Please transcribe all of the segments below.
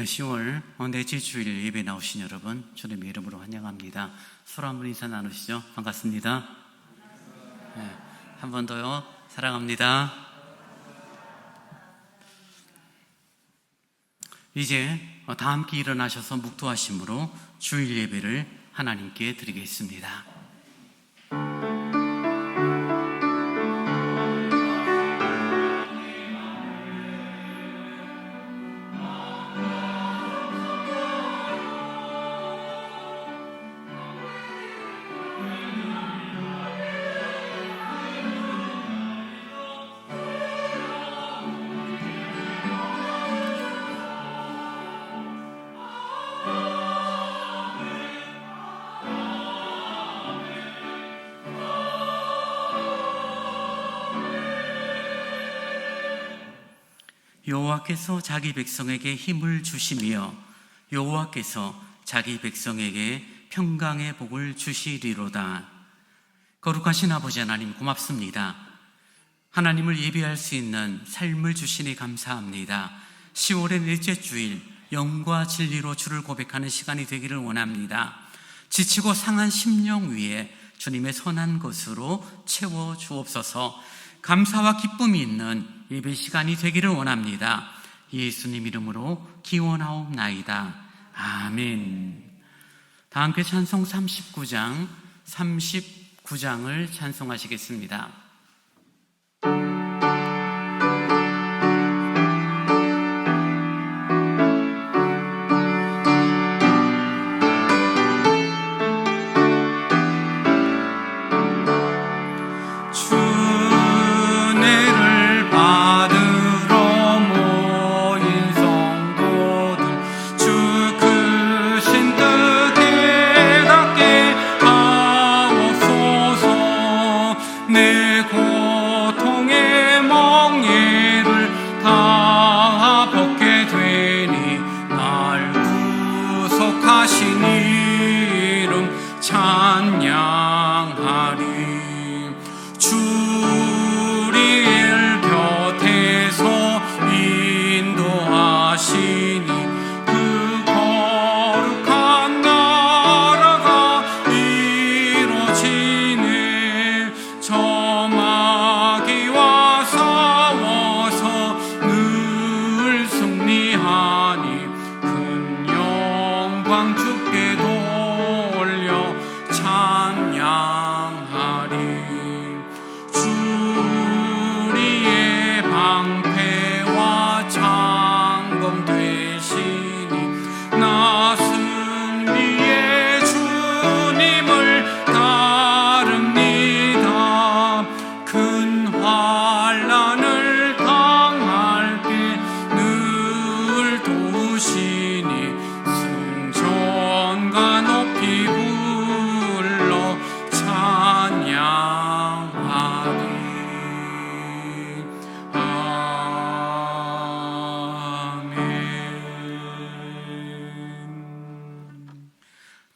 10월 넷째 주일 예배 나오신 여러분, 주님의 이름으로 환영합니다. 서로 한번 인사 나누시죠. 반갑습니다. 네, 한 번 더요. 사랑합니다. 이제 다 함께 일어나셔서 묵도하심으로 주일 예배를 하나님께 드리겠습니다. 여호와께서 자기 백성에게 힘을 주시며 여호와께서 자기 백성에게 평강의 복을 주시리로다. 거룩하신 아버지 하나님, 고맙습니다. 하나님을 예배할 수 있는 삶을 주시니 감사합니다. 10월의 넷째 주일, 영과 진리로 주를 고백하는 시간이 되기를 원합니다. 지치고 상한 심령 위에 주님의 선한 것으로 채워 주옵소서. 감사와 기쁨이 있는 예배 시간이 되기를 원합니다. 예수님 이름으로 기원하옵나이다. 아멘. 다 함께 찬송 39장을 찬송하시겠습니다.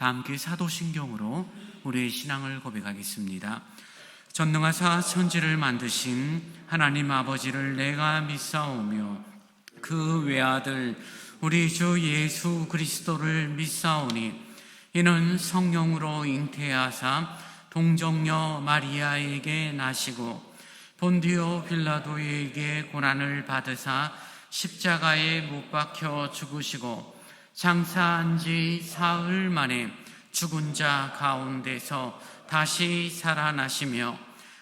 다 함께 사도신경으로 우리의 신앙을 고백하겠습니다. 전능하사 천지를 만드신 하나님 아버지를 내가 믿사오며 그 외아들 우리 주 예수 그리스도를 믿사오니 이는 성령으로 잉태하사 동정녀 마리아에게 나시고 본디오 빌라도에게 고난을 받으사 십자가에 못 박혀 죽으시고 장사한 지 사흘 만에 죽은 자 가운데서 다시 살아나시며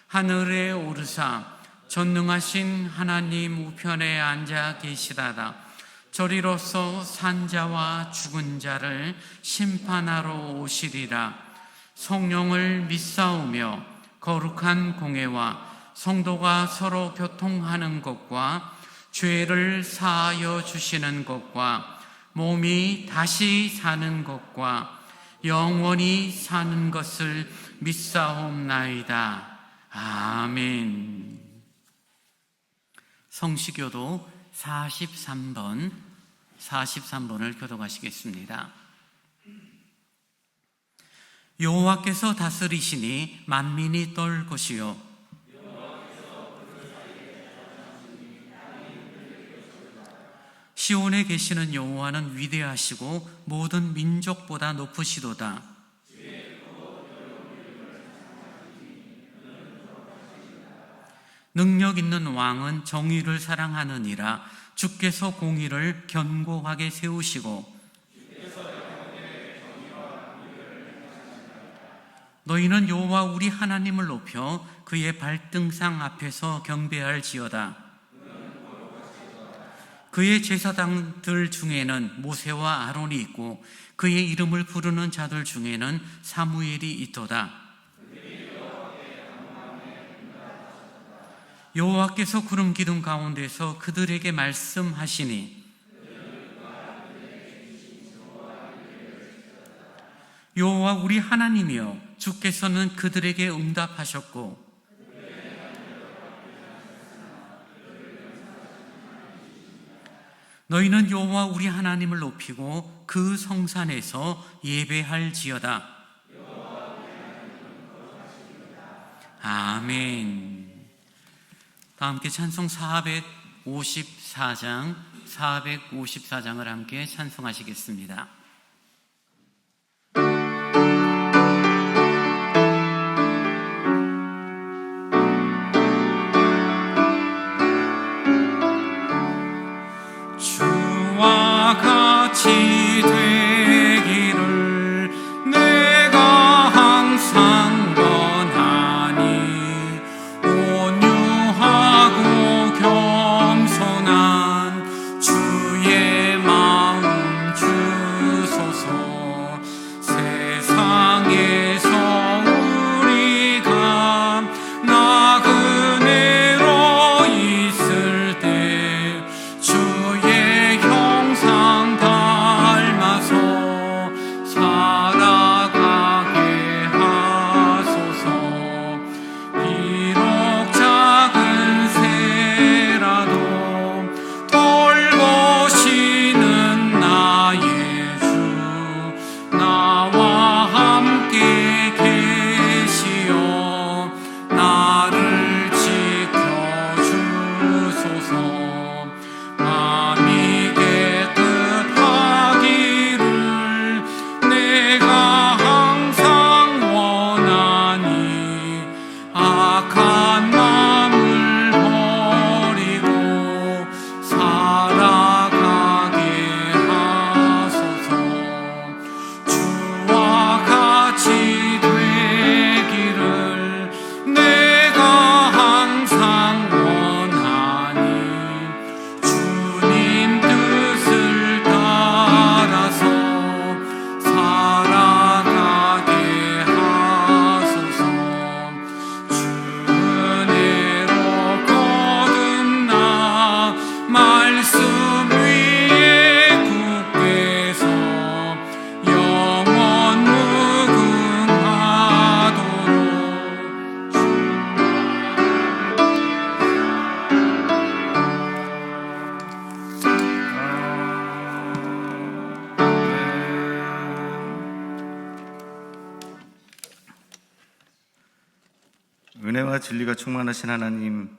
하늘에 오르사 전능하신 하나님 우편에 앉아 계시다가 저리로서 산자와 죽은 자를 심판하러 오시리라. 성령을 믿사오며 거룩한 공회와 성도가 서로 교통하는 것과 죄를 사하여 주시는 것과 몸이 다시 사는 것과 영원히 사는 것을 믿사옵나이다. 아멘. 성시교도 43번을 교독하시겠습니다. 여호와께서 다스리시니 만민이 떨 것이요 시온에 계시는 여호와는 위대하시고 모든 민족보다 높으시도다. 능력 있는 왕은 정의를 사랑하느니라. 주께서 공의를 견고하게 세우시고 너희는 여호와 우리 하나님을 높여 그의 발등상 앞에서 경배할지어다. 그의 제사장들 중에는 모세와 아론이 있고 그의 이름을 부르는 자들 중에는 사무엘이 있도다. 여호와께서 구름 기둥 가운데서 그들에게 말씀하시니 여호와 우리 하나님이여 주께서는 그들에게 응답하셨고 너희는 여호와 우리 하나님을 높이고 그 성산에서 예배할지어다. 아멘. 다 함께 찬송 454장을 함께 찬송하시겠습니다. 주와 같이 되기를 내가 항상 원하니 온유하고 겸손한 주의 마음 주소서. 세상에서 우리가 나그네로 있을 때 주의 형상 닮아서 살아가게 하소서. 비록 작은 새라도 돌보시는 나의 주 나와 함께 계시어 나를 지켜주소서. 마음이 깨끗하기를 내가 항상 원하니 악한 마음을 버리고 살아가게 하소서. 주와 같이 되기를 내가 항상 원하니 주님 뜻을 따라서 살아가게 하소서. 주 은혜로 거듭나 말씀 위에 굳게 서 영원 은혜와 진리가 충만하신 하나님,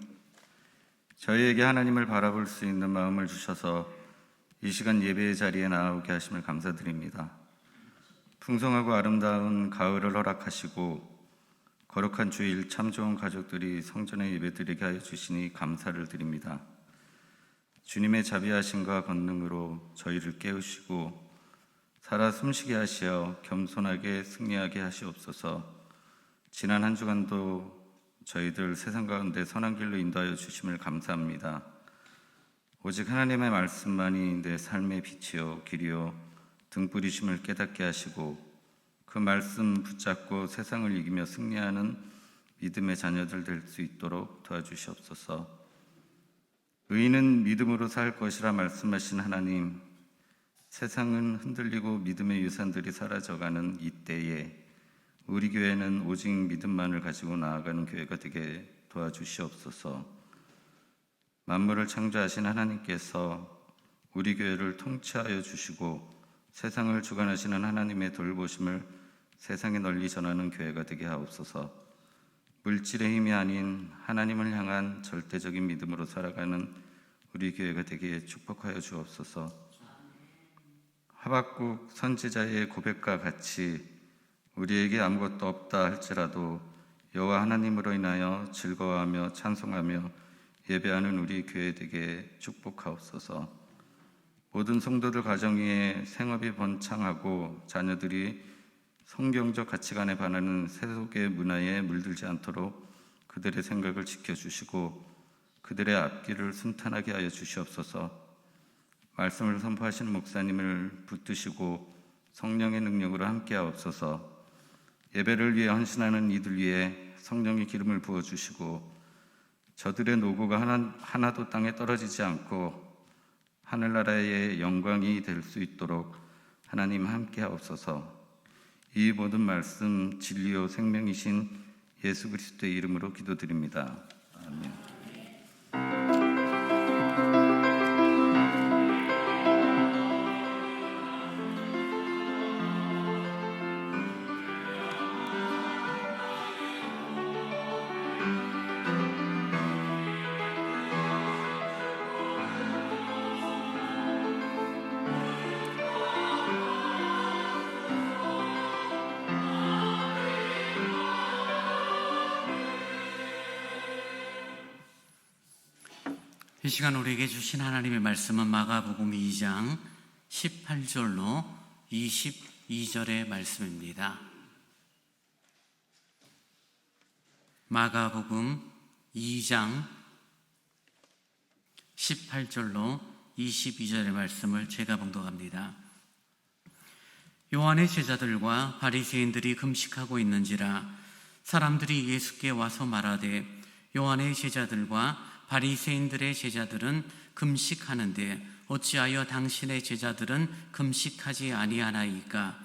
저희에게 하나님을 바라볼 수 있는 마음을 주셔서 이 시간 예배의 자리에 나오게 하심을 감사드립니다. 풍성하고 아름다운 가을을 허락하시고 거룩한 주일 참 좋은 가족들이 성전에 예배드리게 하여 주시니 감사를 드립니다. 주님의 자비하심과 권능으로 저희를 깨우시고 살아 숨쉬게 하시어 겸손하게 승리하게 하시옵소서. 지난 한 주간도 저희들 세상 가운데 선한 길로 인도하여 주심을 감사합니다. 오직 하나님의 말씀만이 내 삶의 빛이요 길이요 등불이심을 깨닫게 하시고 그 말씀 붙잡고 세상을 이기며 승리하는 믿음의 자녀들 될 수 있도록 도와주시옵소서. 의인은 믿음으로 살 것이라 말씀하신 하나님, 세상은 흔들리고 믿음의 유산들이 사라져가는 이때에 우리 교회는 오직 믿음만을 가지고 나아가는 교회가 되게 도와주시옵소서. 만물을 창조하신 하나님께서 우리 교회를 통치하여 주시고 세상을 주관하시는 하나님의 돌보심을 세상에 널리 전하는 교회가 되게 하옵소서. 물질의 힘이 아닌 하나님을 향한 절대적인 믿음으로 살아가는 우리 교회가 되게 축복하여 주옵소서. 하박국 선지자의 고백과 같이 우리에게 아무것도 없다 할지라도 여호와 하나님으로 인하여 즐거워하며 찬송하며 예배하는 우리 교회 되게 축복하옵소서. 모든 성도들 가정 위에 생업이 번창하고 자녀들이 성경적 가치관에 반하는 세속의 문화에 물들지 않도록 그들의 생각을 지켜주시고 그들의 앞길을 순탄하게 하여 주시옵소서. 말씀을 선포하시는 목사님을 붙드시고 성령의 능력으로 함께하옵소서. 예배를 위해 헌신하는 이들 위에 성령의 기름을 부어주시고 저들의 노고가 하나도 땅에 떨어지지 않고 하늘나라의 영광이 될 수 있도록 하나님 함께하옵소서. 이 모든 말씀 진리요 생명이신 예수 그리스도의 이름으로 기도드립니다. 아멘. 이 시간 우리에게 주신 하나님의 말씀은 마가복음 2장 18절로 22절의 말씀입니다. 마가복음 2장 18절로 22절의 말씀을 제가 봉독합니다. 요한의 제자들과 바리새인들이 금식하고 있는지라 사람들이 예수께 와서 말하되 요한의 제자들과 바리새인들의 제자들은 금식하는데 어찌하여 당신의 제자들은 금식하지 아니하나이까?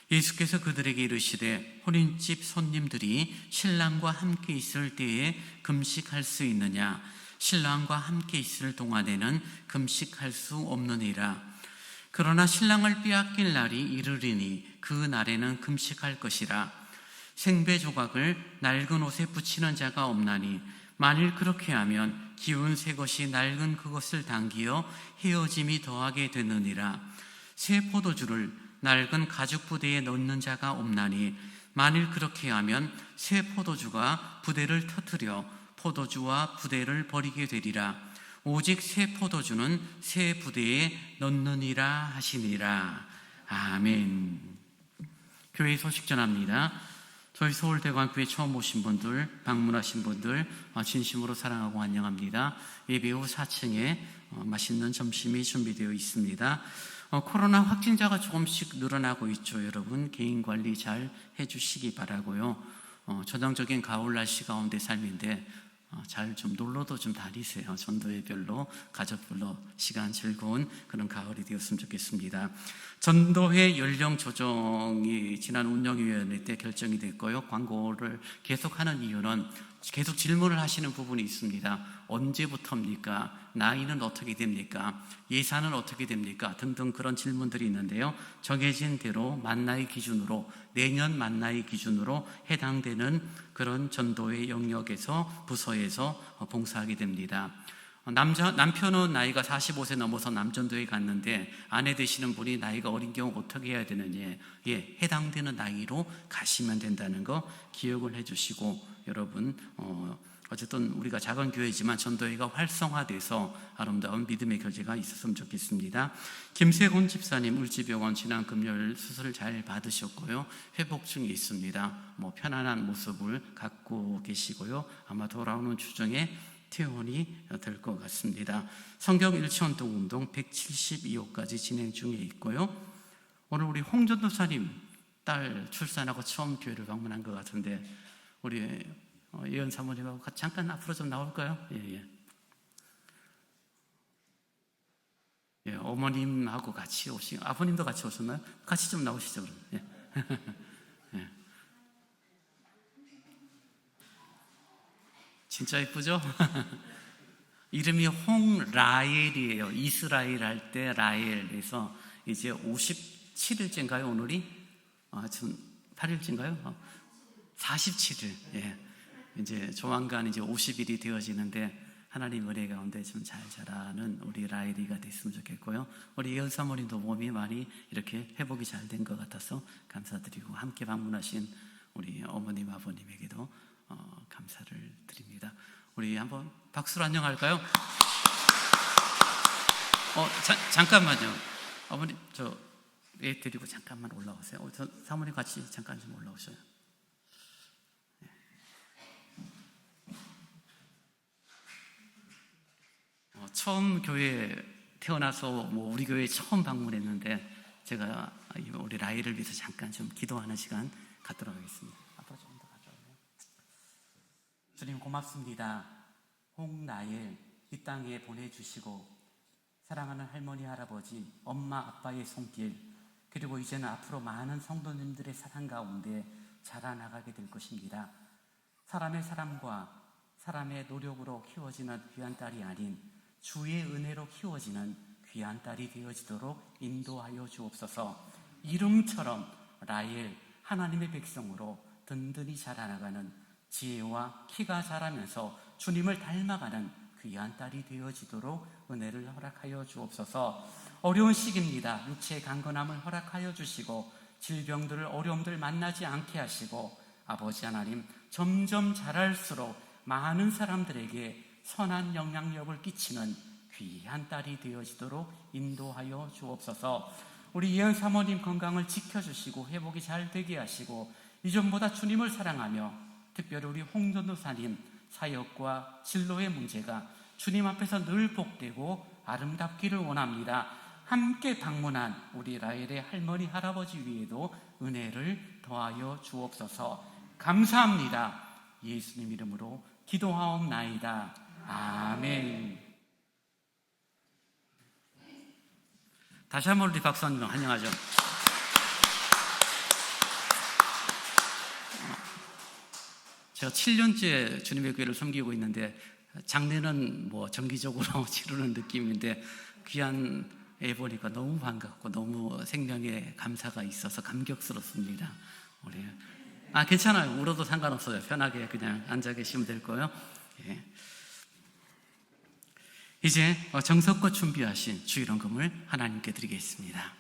예수께서 그들에게 이르시되 혼인집 손님들이 신랑과 함께 있을 때에 금식할 수 있느냐? 신랑과 함께 있을 동안에는 금식할 수 없느니라. 그러나 신랑을 빼앗길 날이 이르리니 그 날에는 금식할 것이라. 생배 조각을 낡은 옷에 붙이는 자가 없나니 만일 그렇게 하면 기운 새 것이 낡은 그것을 당기어 헤어짐이 더하게 되느니라. 새 포도주를 낡은 가죽 부대에 넣는 자가 없나니 만일 그렇게 하면 새 포도주가 부대를 터뜨려 포도주와 부대를 버리게 되리라. 오직 새 포도주는 새 부대에 넣느니라 하시니라. 아멘. 교회 소식 전합니다. 저희 서울대관교회 처음 오신 분들, 방문하신 분들 진심으로 사랑하고 환영합니다. 예배 후 4층에 맛있는 점심이 준비되어 있습니다. 코로나 확진자가 조금씩 늘어나고 있죠. 여러분 개인 관리 잘 해주시기 바라고요. 전형적인 가을 날씨 가운데 삶인데 잘 좀 놀러도 좀 다니세요. 전도회별로 가족별로 시간 즐거운 그런 가을이 되었으면 좋겠습니다. 전도회 연령 조정이 지난 운영위원회 때 결정이 됐고요. 광고를 계속하는 이유는 계속 질문을 하시는 부분이 있습니다. 언제부터입니까? 나이는 어떻게 됩니까? 예산은 어떻게 됩니까? 등등 그런 질문들이 있는데요. 정해진 대로 만나이 기준으로 내년 만나이 기준으로 해당되는 그런 전도의 영역에서 부서에서 봉사하게 됩니다. 남편은 나이가 45세 넘어서 남전도에 갔는데 아내 되시는 분이 나이가 어린 경우 어떻게 해야 되느냐, 해당되는 나이로 가시면 된다는 거 기억을 해주시고 여러분 어쨌든 우리가 작은 교회지만 전도회가 활성화돼서 아름다운 믿음의 교제가 있었으면 좋겠습니다. 김세곤 집사님 울지병원 지난 금요일 수술을 잘 받으셨고요. 회복 중에 있습니다. 편안한 모습을 갖고 계시고요. 아마 돌아오는 주중에 퇴원이 될 것 같습니다. 성경 일치운동 운동 172호까지 진행 중에 있고요. 오늘 우리 홍전도사님 딸 출산하고 처음 교회를 방문한 것 같은데 우리 예은 사모님하고 잠깐 앞으로 좀 나올까요? 예, 어머님하고 같이 아버님도 같이 오셨나요? 같이 좀 나오시죠. 예. 예. 진짜 예쁘죠? 이름이 홍라엘이에요. 이스라엘 할 때 라엘에서 이제 57일째인가요, 오늘이? 지금 8일째인가요? 47일. 예. 이제 조만간 이제 50일이 되어지는데 하나님 은혜 가운데 좀 잘 자라는 우리 라일이가 됐으면 좋겠고요. 우리 예은 사모님도 몸이 많이 이렇게 회복이 잘 된 것 같아서 감사드리고, 함께 방문하신 우리 어머님 아버님에게도 감사를 드립니다. 우리 한번 박수로 안녕할까요? 잠깐만요. 어머님 애 데리고 잠깐만 올라오세요. 사모님 같이 잠깐 좀 올라오셔요. 처음 교회 태어나서 우리 교회 처음 방문했는데 제가 우리 라이를 위해서 잠깐 좀 기도하는 시간 갖도록 하겠습니다. 앞으로 좀 더 가져올래요? 주님 고맙습니다. 홍라일 이 땅에 보내주시고 사랑하는 할머니 할아버지 엄마 아빠의 손길, 그리고 이제는 앞으로 많은 성도님들의 사랑 가운데 자라나가게 될 것입니다. 사람의 사랑과 사람의 노력으로 키워지는 귀한 딸이 아닌 주의 은혜로 키워지는 귀한 딸이 되어지도록 인도하여 주옵소서. 이름처럼 라헬 하나님의 백성으로 든든히 자라나가는 지혜와 키가 자라면서 주님을 닮아가는 귀한 딸이 되어지도록 은혜를 허락하여 주옵소서. 어려운 시기입니다. 육체의 강건함을 허락하여 주시고 질병들을 어려움들 만나지 않게 하시고 아버지 하나님 점점 자랄수록 많은 사람들에게 선한 영향력을 끼치는 귀한 딸이 되어지도록 인도하여 주옵소서. 우리 예은 사모님 건강을 지켜주시고 회복이 잘 되게 하시고 이전보다 주님을 사랑하며 특별히 우리 홍 전도사님 사역과 진로의 문제가 주님 앞에서 늘 복되고 아름답기를 원합니다. 함께 방문한 우리 라헬의 할머니 할아버지 위에도 은혜를 더하여 주옵소서. 감사합니다. 예수님 이름으로 기도하옵나이다. 아멘. 다시 한번 우리 박수 한번 환영하죠. 제가 7년째 주님의 교회를 섬기고 있는데 장례는 정기적으로 치르는 느낌인데 귀한 애 보니까 너무 반갑고 너무 생명에 감사가 있어서 감격스럽습니다. 우리 괜찮아요. 울어도 상관없어요. 편하게 그냥 앉아 계시면 될 거예요. 예. 이제 정성껏 준비하신 주일원금을 하나님께 드리겠습니다.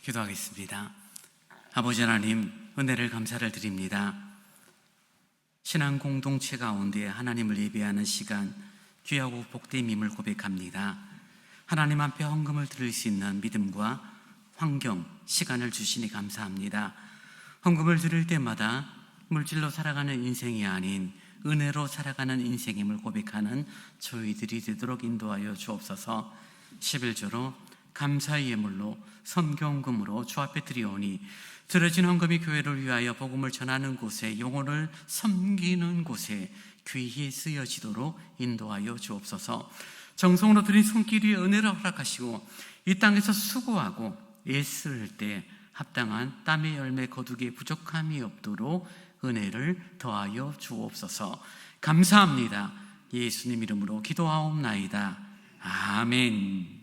기도하겠습니다. 아버지 하나님, 은혜를 감사를 드립니다. 신앙 공동체 가운데 하나님을 예배하는 시간, 귀하고 복됨임을 고백합니다. 하나님 앞에 헌금을 드릴 수 있는 믿음과 환경, 시간을 주시니 감사합니다. 헌금을 드릴 때마다 물질로 살아가는 인생이 아닌 은혜로 살아가는 인생임을 고백하는 저희들이 되도록 인도하여 주옵소서. 11조로 감사의 예물로 선경금으로 주 앞에 드리오니 들어진 헌금이 교회를 위하여 복음을 전하는 곳에, 영혼을 섬기는 곳에 귀히 쓰여지도록 인도하여 주옵소서. 정성으로 드린 손길이 은혜를 허락하시고 이 땅에서 수고하고 애쓸 때 합당한 땀의 열매 거두기에 부족함이 없도록 은혜를 더하여 주옵소서. 감사합니다. 예수님 이름으로 기도하옵나이다. 아멘.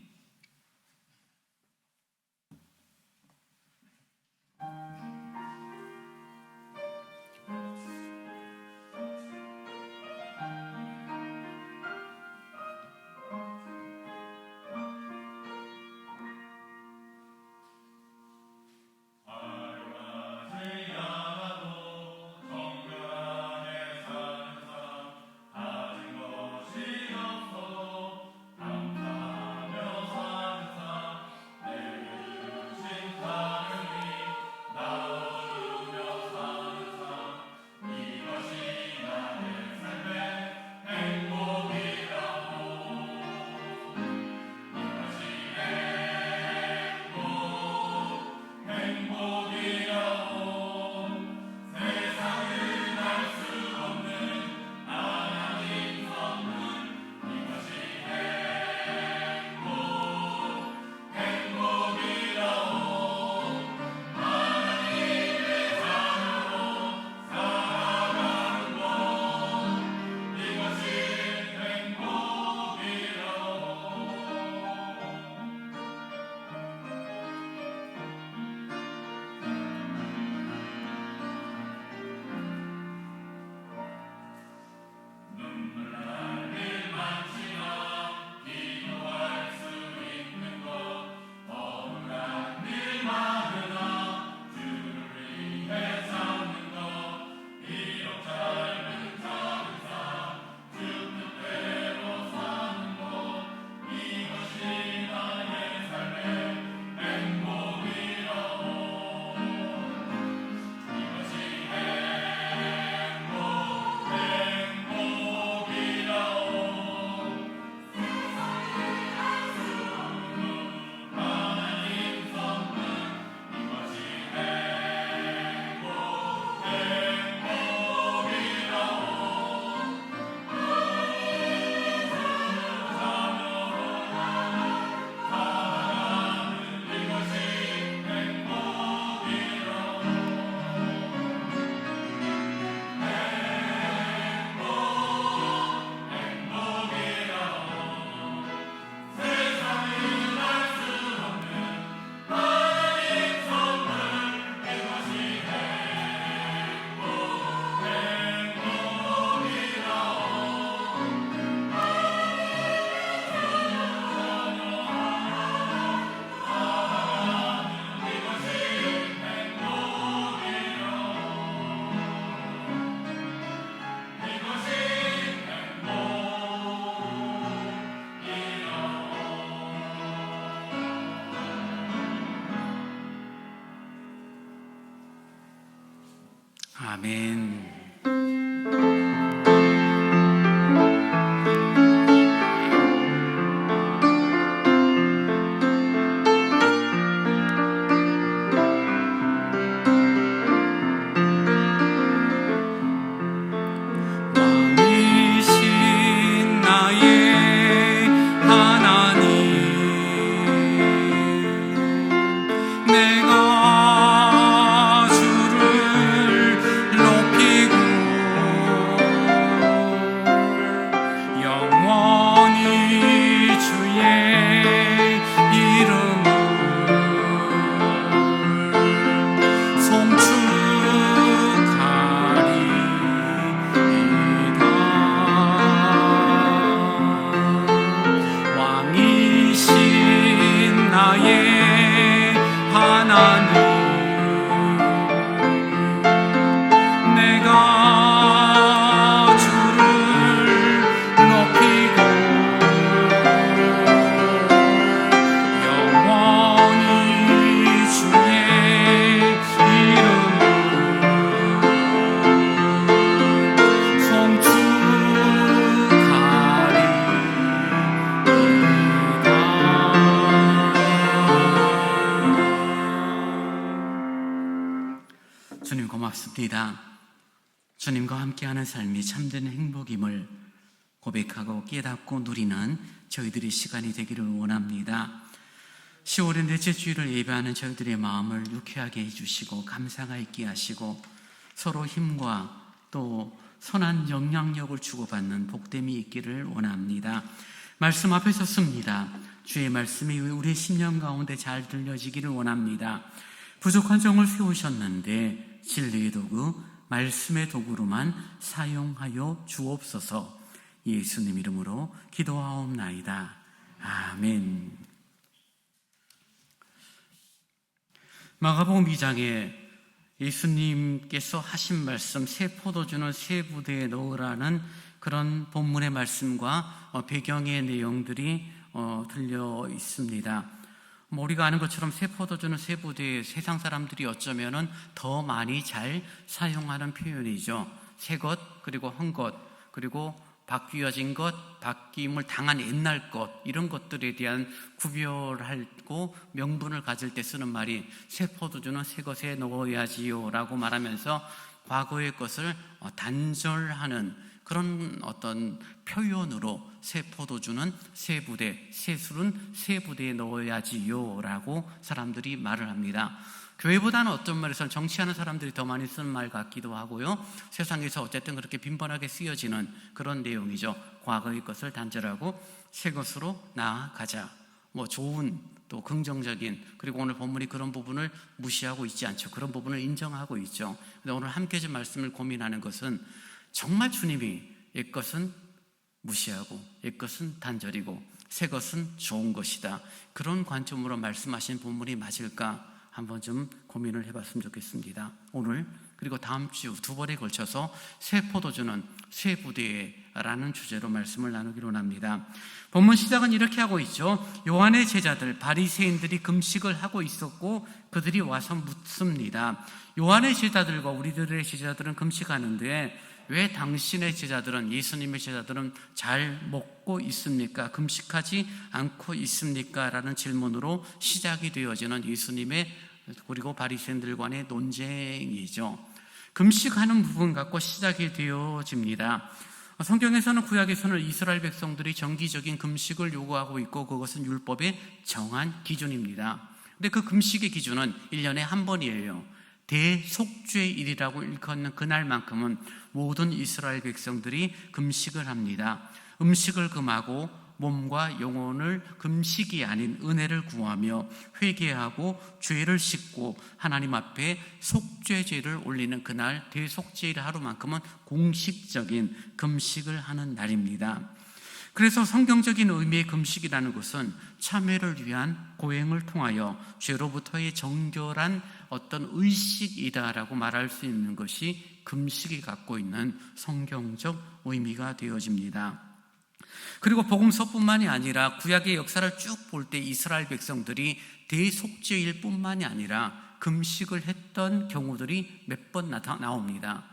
아멘. 왕이신 나의 하나님, 내가 주를 높이고 영원히 주의 이름을 송축하리이다. 왕이신 나의 하나님, 내가 주를 높이고 영원히 주의 이름을 송축하리이다. 주님 고맙습니다. 주님과 함께하는 삶이 참된 행복임을 고백하고 깨닫고 누리는 저희들의 시간이 되기를 원합니다. 10월의 넷째 주일을 예배하는 저희들의 마음을 유쾌하게 해주시고 감사가 있게 하시고 서로 힘과 또 선한 영향력을 주고받는 복됨이 있기를 원합니다. 말씀 앞에 섰습니다. 주의 말씀이 우리의 심령 가운데 잘 들려지기를 원합니다. 부족한 정을 세우셨는데 진리의 도구, 말씀의 도구로만 사용하여 주옵소서. 예수님 이름으로 기도하옵나이다. 아멘. 마가복음 2장에 예수님께서 하신 말씀, 새 포도주는 새 부대에 넣으라는 그런 본문의 말씀과 배경의 내용들이 들려 있습니다. 우리가 아는 것처럼 새 포도주는 새 부대에 세상 사람들이 어쩌면은 더 많이 잘 사용하는 표현이죠. 새 것, 그리고 한 것, 그리고 바뀌어진 것, 바뀜을 당한 옛날 것, 이런 것들에 대한 구별하고 명분을 가질 때 쓰는 말이 새 포도주는 새 것에 넣어야지요 라고 말하면서 과거의 것을 단절하는 그런 어떤 표현으로 새 포도주는 새 부대, 새 술은 새 부대에 넣어야지요 라고 사람들이 말을 합니다. 교회보다는 어떤 말에서는 정치하는 사람들이 더 많이 쓰는 말 같기도 하고요. 세상에서 어쨌든 그렇게 빈번하게 쓰여지는 그런 내용이죠. 과거의 것을 단절하고 새 것으로 나아가자. 좋은 또 긍정적인, 그리고 오늘 본문이 그런 부분을 무시하고 있지 않죠. 그런 부분을 인정하고 있죠. 근데 오늘 함께 좀 말씀을 고민하는 것은 정말 주님이 옛것은 무시하고 옛것은 단절이고 새 것은 좋은 것이다. 그런 관점으로 말씀하신 본문이 맞을까? 한번 좀 고민을 해봤으면 좋겠습니다. 오늘 그리고 다음 주 두 번에 걸쳐서 새 포도주는 새 부대라는 주제로 말씀을 나누기로 합니다. 본문 시작은 이렇게 하고 있죠. 요한의 제자들 바리새인들이 금식을 하고 있었고 그들이 와서 묻습니다. 요한의 제자들과 우리들의 제자들은 금식하는데 왜 당신의 제자들은, 예수님의 제자들은 잘 먹고 있습니까? 금식하지 않고 있습니까? 라는 질문으로 시작이 되어지는 예수님의 그리고 바리새인들 간의 논쟁이죠. 금식하는 부분 갖고 시작이 되어집니다. 성경에서는 구약에서는 이스라엘 백성들이 정기적인 금식을 요구하고 있고 그것은 율법의 정한 기준입니다. 근데 그 금식의 기준은 1년에 한 번이에요. 대속죄의 일이라고 일컫는 그날만큼은 모든 이스라엘 백성들이 금식을 합니다. 음식을 금하고 몸과 영혼을 금식이 아닌 은혜를 구하며 회개하고 죄를 씻고 하나님 앞에 속죄제를 올리는 그날 대속죄일 하루만큼은 공식적인 금식을 하는 날입니다. 그래서 성경적인 의미의 금식이라는 것은 참회를 위한 고행을 통하여 죄로부터의 정결한 어떤 의식이다라고 말할 수 있는 것이 금식이 갖고 있는 성경적 의미가 되어집니다. 그리고 복음서뿐만이 아니라 구약의 역사를 쭉 볼 때 이스라엘 백성들이 대속죄일 뿐만이 아니라 금식을 했던 경우들이 몇 번 나옵니다.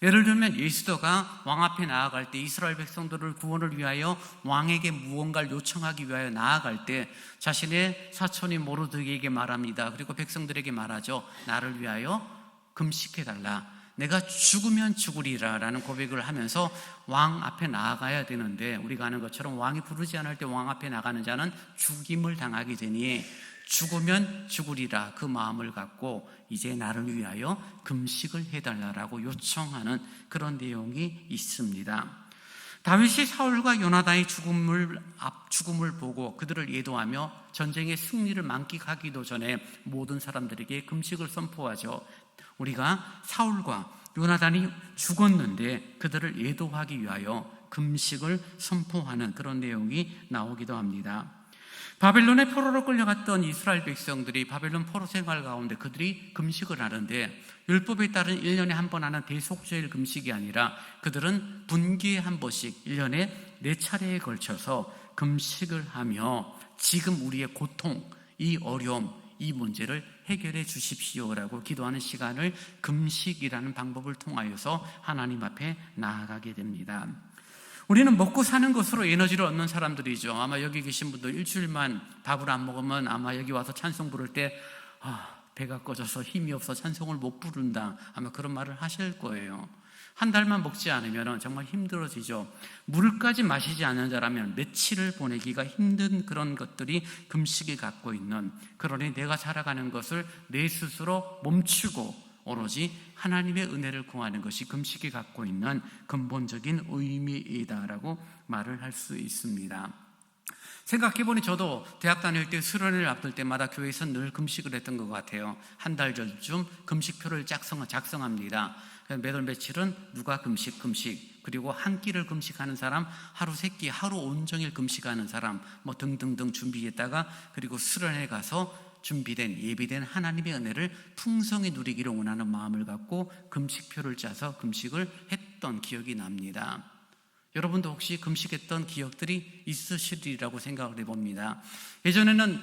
예를 들면 예수도가 왕 앞에 나아갈 때 이스라엘 백성들을 구원을 위하여 왕에게 무언가를 요청하기 위하여 나아갈 때 자신의 사촌인 모르드게에게 말합니다. 그리고 백성들에게 말하죠. 나를 위하여 금식해달라. 내가 죽으면 죽으리라 라는 고백을 하면서 왕 앞에 나아가야 되는데 우리가 아는 것처럼 왕이 부르지 않을 때 왕 앞에 나가는 자는 죽임을 당하게 되니 죽으면 죽으리라 그 마음을 갖고 이제 나를 위하여 금식을 해달라고 요청하는 그런 내용이 있습니다. 다윗이 사울과 요나단의 죽음을 보고 그들을 예도하며 전쟁의 승리를 만끽하기도 전에 모든 사람들에게 금식을 선포하죠. 우리가 사울과 요나단이 죽었는데 그들을 예도하기 위하여 금식을 선포하는 그런 내용이 나오기도 합니다. 바벨론의 포로로 끌려갔던 이스라엘 백성들이 바벨론 포로 생활 가운데 그들이 금식을 하는데 율법에 따른 1년에 한 번 하는 대속죄일 금식이 아니라 그들은 분기에 한 번씩 1년에 4차례에 걸쳐서 금식을 하며 지금 우리의 고통, 이 어려움, 이 문제를 해결해 주십시오라고 기도하는 시간을 금식이라는 방법을 통하여서 하나님 앞에 나아가게 됩니다. 우리는 먹고 사는 것으로 에너지를 얻는 사람들이죠. 아마 여기 계신 분들 일주일만 밥을 안 먹으면 아마 여기 와서 찬송 부를 때 배가 꺼져서 힘이 없어 찬송을 못 부른다 아마 그런 말을 하실 거예요. 한 달만 먹지 않으면 정말 힘들어지죠. 물까지 마시지 않는 자라면 며칠을 보내기가 힘든 그런 것들이 금식이 갖고 있는, 그러니 내가 살아가는 것을 내 스스로 멈추고 오로지 하나님의 은혜를 구하는 것이 금식이 갖고 있는 근본적인 의미이다라고 말을 할 수 있습니다. 생각해보니 저도 대학 다닐 때 수련회를 앞둘 때마다 교회에서 늘 금식을 했던 것 같아요. 한 달 전쯤 금식표를 작성합니다. 몇 월 며칠은 누가 금식, 그리고 한 끼를 금식하는 사람, 하루 세 끼, 하루 온종일 금식하는 사람, 뭐 등등등 준비했다가, 그리고 수련회 가서 준비된, 예비된 하나님의 은혜를 풍성히 누리기를 원하는 마음을 갖고 금식표를 짜서 금식을 했던 기억이 납니다. 여러분도 혹시 금식했던 기억들이 있으시리라고 생각을 해봅니다. 예전에는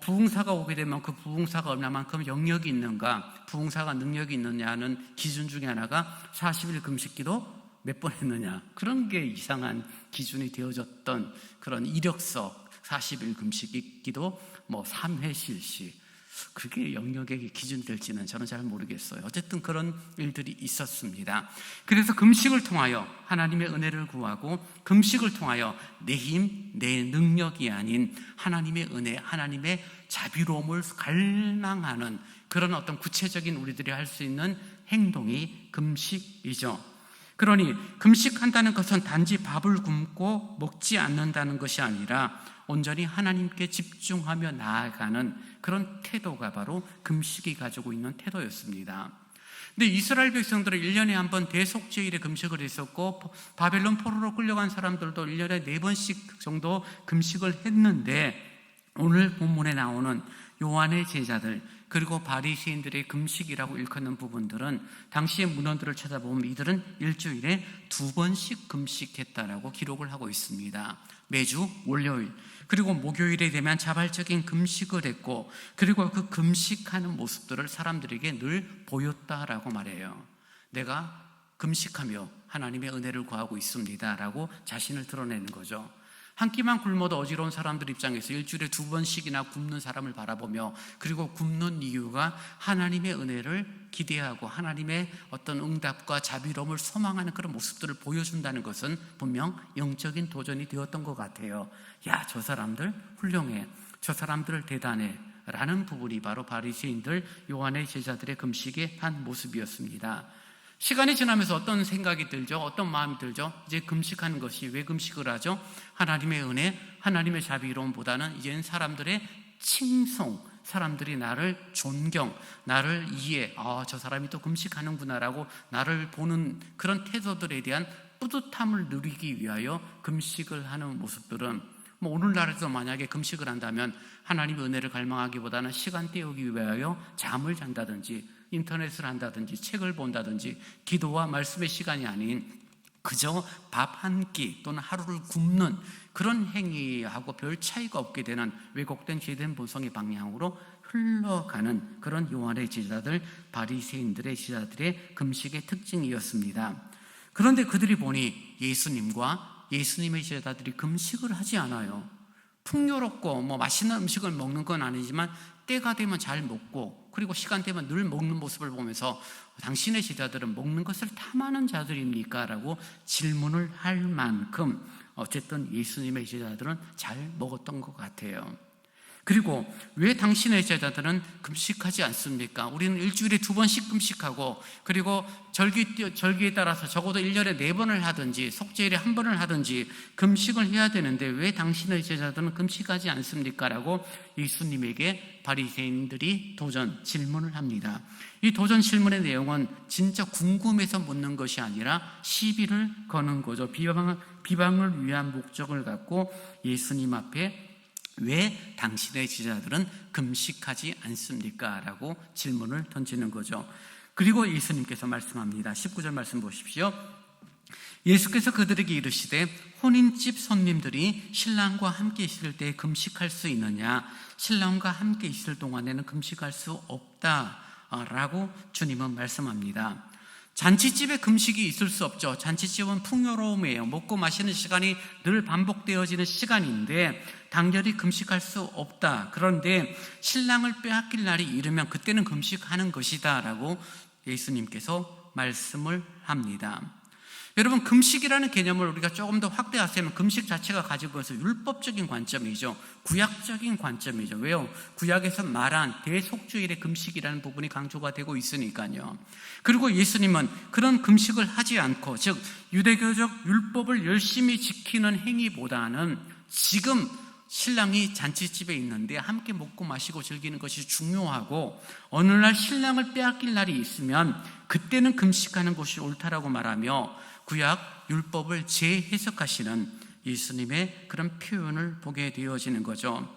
부흥사가 오게 되면 그 부흥사가 얼마만큼 영역이 있는가, 부흥사가 능력이 있느냐 하는 기준 중에 하나가 40일 금식기도 몇 번 했느냐, 그런 게 이상한 기준이 되어졌던 그런 이력서, 40일 금식기도 뭐 3회 실시, 그게 영역의 기준이 될지는 저는 잘 모르겠어요. 어쨌든 그런 일들이 있었습니다. 그래서 금식을 통하여 하나님의 은혜를 구하고, 금식을 통하여 내 힘, 내 능력이 아닌 하나님의 은혜, 하나님의 자비로움을 갈망하는 그런 어떤 구체적인 우리들이 할 수 있는 행동이 금식이죠. 그러니 금식한다는 것은 단지 밥을 굶고 먹지 않는다는 것이 아니라 온전히 하나님께 집중하며 나아가는 그런 태도가 바로 금식이 가지고 있는 태도였습니다. 근데 이스라엘 백성들은 1년에 한 번 대속죄일에 금식을 했었고, 바벨론 포로로 끌려간 사람들도 1년에 4번씩 정도 금식을 했는데, 오늘 본문에 나오는 요한의 제자들, 그리고 바리새인들의 금식이라고 일컫는 부분들은 당시의 문헌들을 찾아보면 이들은 일주일에 2번씩 금식했다라고 기록을 하고 있습니다. 매주 월요일, 그리고 목요일에 되면 자발적인 금식을 했고, 그리고 그 금식하는 모습들을 사람들에게 늘 보였다라고 말해요. 내가 금식하며 하나님의 은혜를 구하고 있습니다라고 자신을 드러내는 거죠. 한 끼만 굶어도 어지러운 사람들 입장에서 일주일에 2번씩이나 굶는 사람을 바라보며, 그리고 굶는 이유가 하나님의 은혜를 기대하고 하나님의 어떤 응답과 자비로움을 소망하는 그런 모습들을 보여준다는 것은 분명 영적인 도전이 되었던 것 같아요. 야, 저 사람들 훌륭해, 저 사람들 대단해 라는 부분이 바로 바리새인들, 요한의 제자들의 금식의 한 모습이었습니다. 시간이 지나면서 어떤 생각이 들죠? 어떤 마음이 들죠? 이제 금식하는 것이, 왜 금식을 하죠? 하나님의 은혜, 하나님의 자비로움보다는 이제는 사람들의 칭송, 사람들이 나를 존경, 나를 이해, 저 사람이 또 금식하는구나라고 나를 보는 그런 태도들에 대한 뿌듯함을 누리기 위하여 금식을 하는 모습들은, 뭐 오늘날에도 만약에 금식을 한다면 하나님의 은혜를 갈망하기보다는 시간 때우기 위하여 잠을 잔다든지 인터넷을 한다든지 책을 본다든지 기도와 말씀의 시간이 아닌 그저 밥 한 끼 또는 하루를 굶는 그런 행위하고 별 차이가 없게 되는 왜곡된 죄된 본성의 방향으로 흘러가는 그런 요한의 제자들, 바리새인들의 제자들의 금식의 특징이었습니다. 그런데 그들이 보니 예수님과 예수님의 제자들이 금식을 하지 않아요. 풍요롭고 뭐 맛있는 음식을 먹는 건 아니지만 때가 되면 잘 먹고, 그리고 시간 되면 늘 먹는 모습을 보면서 당신의 제자들은 먹는 것을 탐하는 자들입니까? 라고 질문을 할 만큼 어쨌든 예수님의 제자들은 잘 먹었던 것 같아요. 그리고 왜 당신의 제자들은 금식하지 않습니까? 우리는 일주일에 2번씩 금식하고, 그리고 절기에 따라서 적어도 1년에 4번을 하든지 속죄일에 1번을 하든지 금식을 해야 되는데 왜 당신의 제자들은 금식하지 않습니까? 라고 예수님에게 바리새인들이 질문을 합니다. 이 도전 질문의 내용은 진짜 궁금해서 묻는 것이 아니라 시비를 거는 거죠. 비방을 위한 목적을 갖고 예수님 앞에 왜 당신의 제자들은 금식하지 않습니까? 라고 질문을 던지는 거죠. 그리고 예수님께서 말씀합니다. 19절 말씀 보십시오. 예수께서 그들에게 이르시되 혼인집 손님들이 신랑과 함께 있을 때 금식할 수 있느냐? 신랑과 함께 있을 동안에는 금식할 수 없다라고 주님은 말씀합니다. 잔치집에 금식이 있을 수 없죠. 잔치집은 풍요로움이에요. 먹고 마시는 시간이 늘 반복되어지는 시간인데 당연히 금식할 수 없다. 그런데 신랑을 빼앗길 날이 이르면 그때는 금식하는 것이다 라고 예수님께서 말씀을 합니다. 여러분, 금식이라는 개념을 우리가 조금 더 확대하자면 금식 자체가 가지고 있어서 율법적인 관점이죠. 구약적인 관점이죠. 왜요? 구약에서 말한 대속주일의 금식이라는 부분이 강조가 되고 있으니까요. 그리고 예수님은 그런 금식을 하지 않고, 즉 유대교적 율법을 열심히 지키는 행위보다는 지금 신랑이 잔치집에 있는데 함께 먹고 마시고 즐기는 것이 중요하고, 어느 날 신랑을 빼앗길 날이 있으면 그때는 금식하는 것이 옳다라고 말하며 구약 율법을 재해석하시는 예수님의 그런 표현을 보게 되어지는 거죠.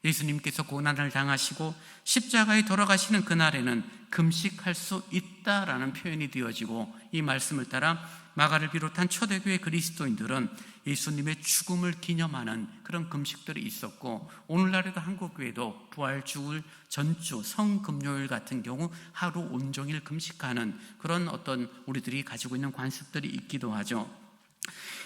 예수님께서 고난을 당하시고 십자가에 돌아가시는 그날에는 금식할 수 있다라는 표현이 되어지고, 이 말씀을 따라 마가를 비롯한 초대교회 그리스도인들은 예수님의 죽음을 기념하는 그런 금식들이 있었고, 오늘날에도 한국교회도 부활, 주일, 전주, 성금요일 같은 경우 하루 온종일 금식하는 그런 어떤 우리들이 가지고 있는 관습들이 있기도 하죠.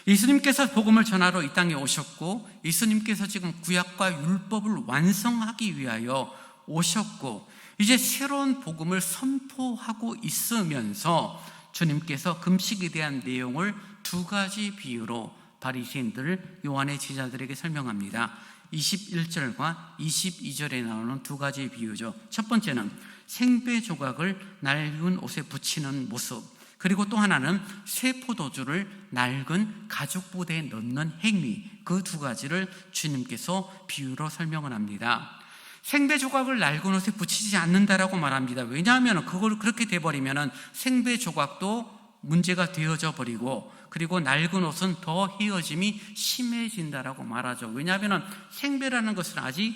예수님께서 복음을 전하러 이 땅에 오셨고, 예수님께서 지금 구약과 율법을 완성하기 위하여 오셨고, 이제 새로운 복음을 선포하고 있으면서 주님께서 금식에 대한 내용을 두 가지 비유로 바리새인들, 요한의 제자들에게 설명합니다. 21절과 22절에 나오는 두 가지 비유죠. 첫 번째는 생배 조각을 낡은 옷에 붙이는 모습, 그리고 또 하나는 새 포도주를 낡은 가죽 부대에 넣는 행위, 그 두 가지를 주님께서 비유로 설명을 합니다. 생배 조각을 낡은 옷에 붙이지 않는다라고 말합니다. 왜냐하면 그걸 그렇게 돼버리면 생배 조각도 문제가 되어져 버리고, 그리고 낡은 옷은 더 헤어짐이 심해진다라고 말하죠. 왜냐하면 생배라는 것은 아직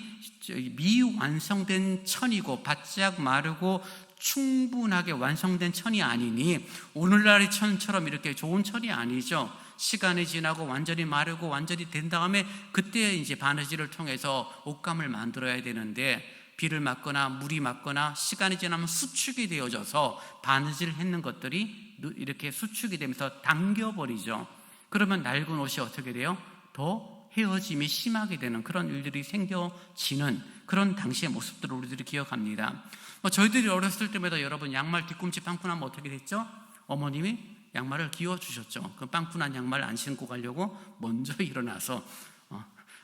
미완성된 천이고 바짝 마르고 충분하게 완성된 천이 아니니, 오늘날의 천처럼 이렇게 좋은 천이 아니죠. 시간이 지나고 완전히 마르고 완전히 된 다음에 그때 이제 바느질을 통해서 옷감을 만들어야 되는데, 비를 맞거나 물이 맞거나 시간이 지나면 수축이 되어져서 바느질 했는 것들이 이렇게 수축이 되면서 당겨버리죠. 그러면 낡은 옷이 어떻게 돼요? 더 헤어짐이 심하게 되는 그런 일들이 생겨지는 그런 당시의 모습들을 우리들이 기억합니다. 저희들이 어렸을 때마다 여러분 양말 뒤꿈치 빵꾸나면 어떻게 됐죠? 어머님이 양말을 끼워주셨죠. 그 빵꾸난 양말 안 신고 가려고 먼저 일어나서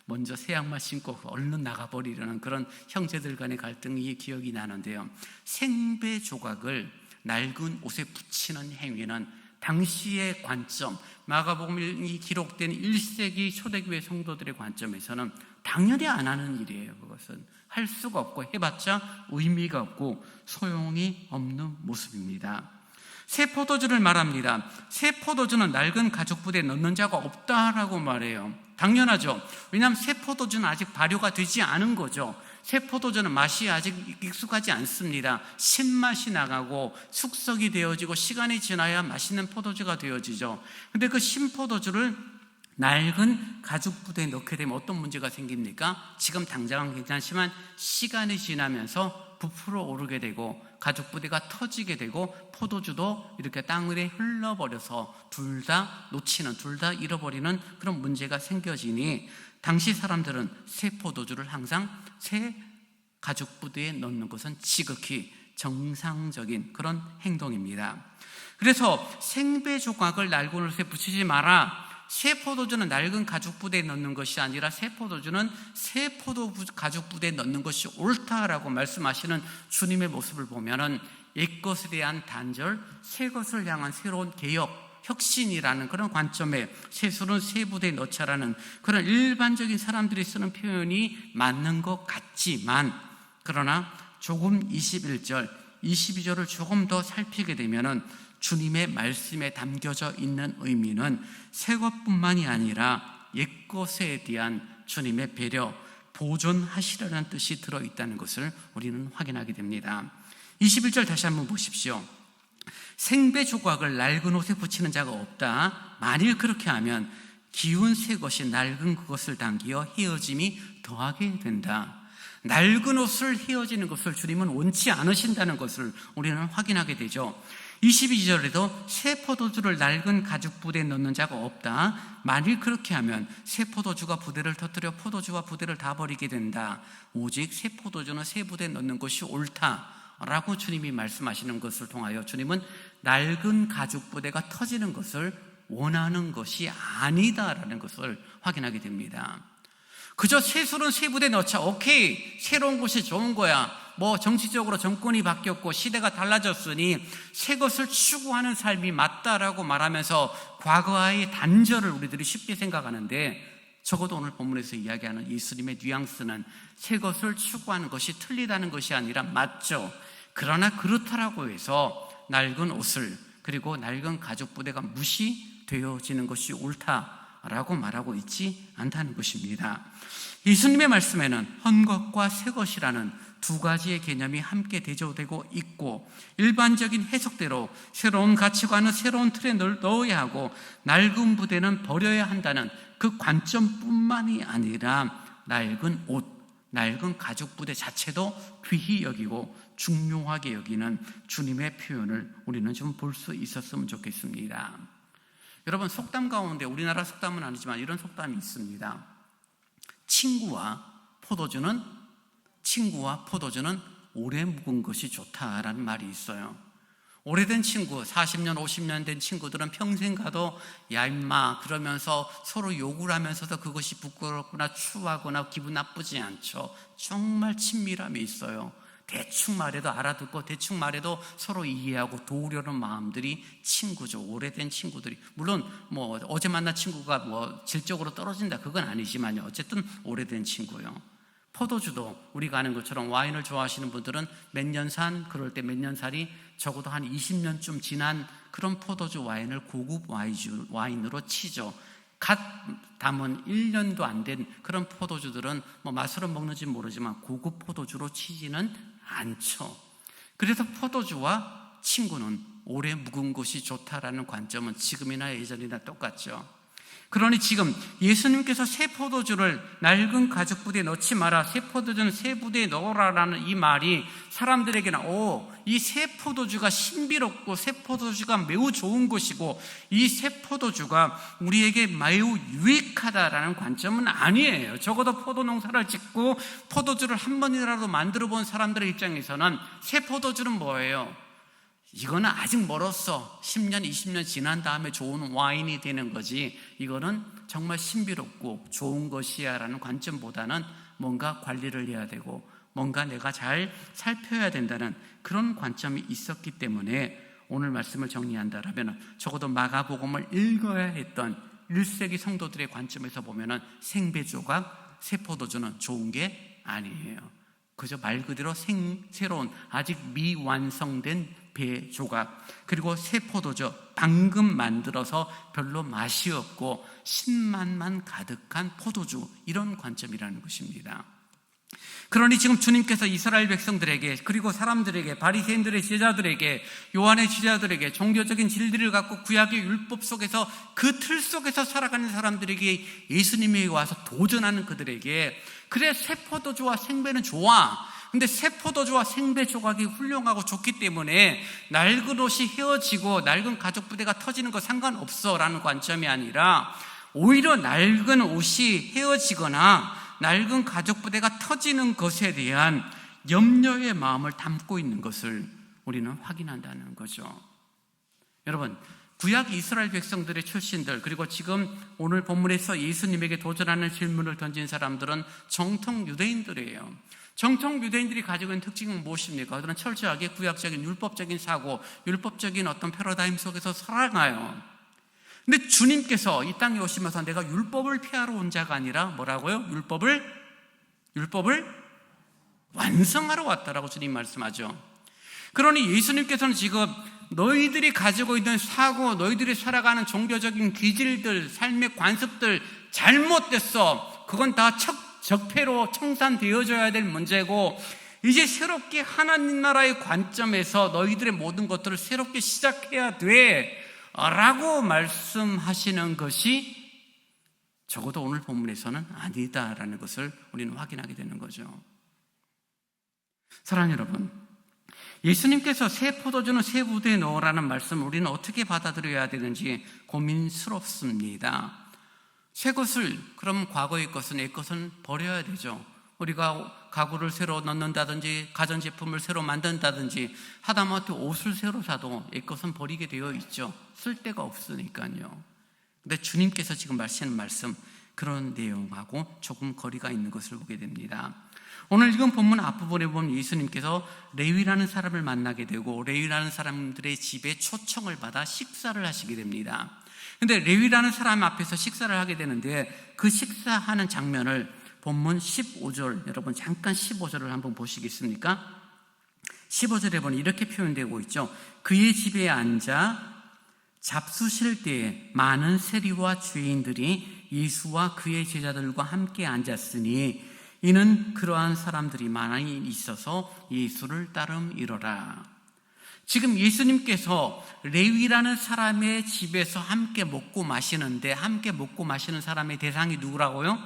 먼저 새 양말 신고 얼른 나가버리려는 그런 형제들 간의 갈등이 기억이 나는데요. 생배 조각을 낡은 옷에 붙이는 행위는 당시의 관점, 마가복음이 기록된 1세기 초대교회 성도들의 관점에서는 당연히 안 하는 일이에요. 그것은 할 수가 없고 해봤자 의미가 없고 소용이 없는 모습입니다. 새 포도주를 말합니다. 새 포도주는 낡은 가죽 부대에 넣는 자가 없다라고 말해요. 당연하죠. 왜냐하면 새 포도주는 아직 발효가 되지 않은 거죠. 새 포도주는 맛이 아직 익숙하지 않습니다. 신맛이 나가고 숙성이 되어지고 시간이 지나야 맛있는 포도주가 되어지죠. 근데 그 신포도주를 낡은 가죽 부대에 넣게 되면 어떤 문제가 생깁니까? 지금 당장은 괜찮지만 시간이 지나면서 부풀어 오르게 되고 가죽 부대가 터지게 되고 포도주도 이렇게 땅에 흘러버려서 둘 다 놓치는, 둘 다 잃어버리는 그런 문제가 생겨지니, 당시 사람들은 새 포도주를 항상 새 가죽 부대에 넣는 것은 지극히 정상적인 그런 행동입니다. 그래서 생배 조각을 낡은 옷에 붙이지 마라. 새 포도주는 낡은 가죽 부대에 넣는 것이 아니라 새 포도주는 새 포도 가죽 부대에 넣는 것이 옳다라고 말씀하시는 주님의 모습을 보면은 옛것에 대한 단절, 새 것을 향한 새로운 개혁, 혁신이라는 그런 관점에 새술은 새 부대에 넣자라는 그런 일반적인 사람들이 쓰는 표현이 맞는 것 같지만, 그러나 조금 21절, 22절을 조금 더 살피게 되면은 주님의 말씀에 담겨져 있는 의미는 새 것뿐만이 아니라 옛것에 대한 주님의 배려, 보존하시려는 뜻이 들어있다는 것을 우리는 확인하게 됩니다. 21절 다시 한번 보십시오. 생배 조각을 낡은 옷에 붙이는 자가 없다. 만일 그렇게 하면 기운 새 것이 낡은 그것을 당기어 헤어짐이 더하게 된다. 낡은 옷을 헤어지는 것을 주님은 원치 않으신다는 것을 우리는 확인하게 되죠. 22절에도 새 포도주를 낡은 가죽 부대에 넣는 자가 없다. 만일 그렇게 하면 새 포도주가 부대를 터뜨려 포도주와 부대를 다 버리게 된다. 오직 새 포도주는 새 부대에 넣는 것이 옳다. 라고 주님이 말씀하시는 것을 통하여 주님은 낡은 가죽 부대가 터지는 것을 원하는 것이 아니다라는 것을 확인하게 됩니다. 그저 세술은 새 부대 넣자, 오케이, 새로운 것이 좋은 거야, 뭐 정치적으로 정권이 바뀌었고 시대가 달라졌으니 새 것을 추구하는 삶이 맞다라고 말하면서 과거의 단절을 우리들이 쉽게 생각하는데, 적어도 오늘 본문에서 이야기하는 예수님의 뉘앙스는 새 것을 추구하는 것이 틀리다는 것이 아니라 맞죠. 그러나 그렇다라고 해서 낡은 옷을 그리고 낡은 가죽 부대가 무시되어지는 것이 옳다라고 말하고 있지 않다는 것입니다. 예수님의 말씀에는 헌 것과 새 것이라는 두 가지의 개념이 함께 대조되고 있고, 일반적인 해석대로 새로운 가치관은 새로운 틀에 넣어야 하고 낡은 부대는 버려야 한다는 그 관점뿐만이 아니라 낡은 옷, 낡은 가죽 부대 자체도 귀히 여기고 중요하게 여기는 주님의 표현을 우리는 좀 볼 수 있었으면 좋겠습니다. 여러분, 속담 가운데 우리나라 속담은 아니지만 이런 속담이 있습니다. 친구와 포도주는 오래 묵은 것이 좋다라는 말이 있어요. 오래된 친구, 40년, 50년 된 친구들은 평생 가도 야 임마 그러면서 서로 욕을 하면서도 그것이 부끄럽거나 추하거나 기분 나쁘지 않죠. 정말 친밀함이 있어요. 대충 말해도 알아듣고 대충 말해도 서로 이해하고 도우려는 마음들이 친구죠. 오래된 친구들이. 물론 뭐 어제 만난 친구가 뭐 질적으로 떨어진다 그건 아니지만요. 어쨌든 오래된 친구요. 포도주도 우리가 아는 것처럼 와인을 좋아하시는 분들은 몇 년 산, 그럴 때 몇 년 살이 적어도 한 20년쯤 지난 그런 포도주 와인을 고급 와인으로 치죠. 갓 담은 1년도 안 된 그런 포도주들은 뭐 맛으로 먹는지 모르지만 고급 포도주로 치지는 않죠. 그래서 포도주와 친구는 오래 묵은 것이 좋다라는 관점은 지금이나 예전이나 똑같죠. 그러니 지금 예수님께서 새 포도주를 낡은 가죽 부대에 넣지 마라, 새 포도주는 새 부대에 넣으라라는 이 말이 사람들에게는 이 새 포도주가 신비롭고 새 포도주가 매우 좋은 것이고 이 새 포도주가 우리에게 매우 유익하다라는 관점은 아니에요. 적어도 포도 농사를 짓고 포도주를 한 번이라도 만들어 본 사람들의 입장에서는 새 포도주는 뭐예요? 이거는 아직 멀었어. 10년, 20년 지난 다음에 좋은 와인이 되는 거지. 이거는 정말 신비롭고 좋은 것이야 라는 관점보다는 뭔가 관리를 해야 되고 뭔가 내가 잘 살펴야 된다는 그런 관점이 있었기 때문에 오늘 말씀을 정리한다라면 적어도 마가복음을 읽어야 했던 1세기 성도들의 관점에서 보면은 생배조각, 새 포도주는 좋은 게 아니에요. 그저 말 그대로 새로운 아직 미완성된 배 조각, 그리고 새 포도주 방금 만들어서 별로 맛이 없고 신맛만 가득한 포도주, 이런 관점이라는 것입니다. 그러니 지금 주님께서 이스라엘 백성들에게, 그리고 사람들에게, 바리새인들의 제자들에게, 요한의 제자들에게, 종교적인 진리를 갖고 구약의 율법 속에서 그 틀 속에서 살아가는 사람들에게, 예수님이 와서 도전하는 그들에게, 그래 새 포도주와 생배는 좋아, 근데 새 포도주와 생배 조각이 훌륭하고 좋기 때문에 낡은 옷이 헤어지고 낡은 가죽 부대가 터지는 거 상관없어 라는 관점이 아니라, 오히려 낡은 옷이 헤어지거나 낡은 가죽 부대가 터지는 것에 대한 염려의 마음을 담고 있는 것을 우리는 확인한다는 거죠. 여러분, 구약 이스라엘 백성들의 출신들, 그리고 지금 오늘 본문에서 예수님에게 도전하는 질문을 던진 사람들은 정통 유대인들이에요. 정통 유대인들이 가지고 있는 특징은 무엇입니까? 그들은 철저하게 구약적인 율법적인 사고, 율법적인 어떤 패러다임 속에서 살아가요. 근데 주님께서 이 땅에 오시면서 내가 율법을 폐하러 온 자가 아니라 뭐라고요? 율법을 완성하러 왔다라고 주님 말씀하죠. 그러니 예수님께서는 지금 너희들이 가지고 있는 사고, 너희들이 살아가는 종교적인 기질들, 삶의 관습들 잘못됐어. 그건 다 적폐로 청산되어져야 될 문제고, 이제 새롭게 하나님 나라의 관점에서 너희들의 모든 것들을 새롭게 시작해야 돼 라고 말씀하시는 것이 적어도 오늘 본문에서는 아니다라는 것을 우리는 확인하게 되는 거죠. 사랑하는 여러분, 예수님께서 새 포도주는 새 부대에 넣으라는 말씀을 우리는 어떻게 받아들여야 되는지 고민스럽습니다. 새 것을, 그럼 과거의 것은 옛 것은 버려야 되죠. 우리가 가구를 새로 넣는다든지 가전제품을 새로 만든다든지 하다못해 옷을 새로 사도 옛것은 버리게 되어 있죠. 쓸 데가 없으니까요. 근데 주님께서 지금 하시는 말씀, 그런 내용하고 조금 거리가 있는 것을 보게 됩니다. 오늘 읽은 본문 앞부분에 보면 예수님께서 레위라는 사람을 만나게 되고 레위라는 사람들의 집에 초청을 받아 식사를 하시게 됩니다. 근데 레위라는 사람 앞에서 식사를 하게 되는데 그 식사하는 장면을 본문 15절, 여러분 잠깐 15절을 한번 보시겠습니까? 15절에 보면 이렇게 표현되고 있죠. 그의 집에 앉아 잡수실 때에 많은 세리와 죄인들이 예수와 그의 제자들과 함께 앉았으니 이는 그러한 사람들이 많이 있어서 예수를 따름이러라. 지금 예수님께서 레위라는 사람의 집에서 함께 먹고 마시는데, 함께 먹고 마시는 사람의 대상이 누구라고요?